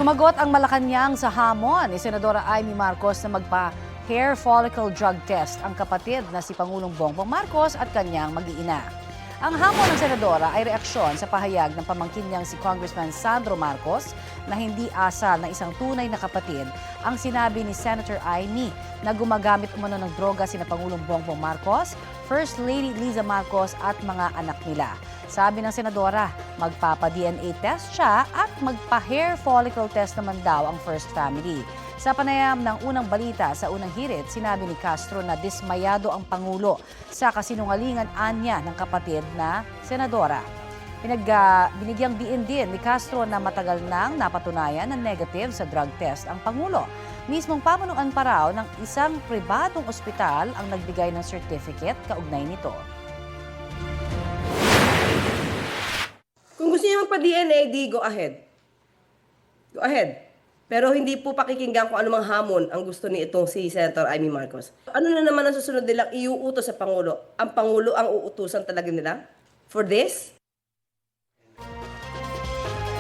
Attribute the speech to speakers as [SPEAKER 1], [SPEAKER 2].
[SPEAKER 1] Sumagot ang Malacanang sa hamon ni Senadora Amy Marcos na magpa-hair follicle drug test ang kapatid na si Pangulong Bongbong Marcos at kanyang mag-iina. Ang hamon ng Senadora ay reaksyon sa pahayag ng pamangkin niyang si Congressman Sandro Marcos na hindi asal na isang tunay na kapatid ang sinabi ni Senator Amy na gumagamit umano ng droga sina Pangulong Bongbong Marcos, First Lady Liza Marcos at mga anak nila. Sabi ng Senadora, magpapa-DNA test siya at magpa-hair follicle test naman daw ang First Family. Sa panayam ng unang balita sa unang hirit, sinabi ni Castro na dismayado ang Pangulo sa kasinungalingan anya ng kapatid na Senadora. Binigyang diin din ni Castro na matagal nang napatunayan na negative sa drug test ang Pangulo. Mismong pamunuan pa raw ng isang pribadong ospital ang nagbigay ng certificate kaugnay nito.
[SPEAKER 2] Kung gusto niyo magpa-DNA, di go ahead. Go ahead. Pero hindi po pakikinggan kung anumang hamon ang gusto ni itong si Senator Amy Marcos. Ano na naman ang susunod nilang iuutos sa Pangulo? Ang Pangulo ang uutusan talaga nila? For this?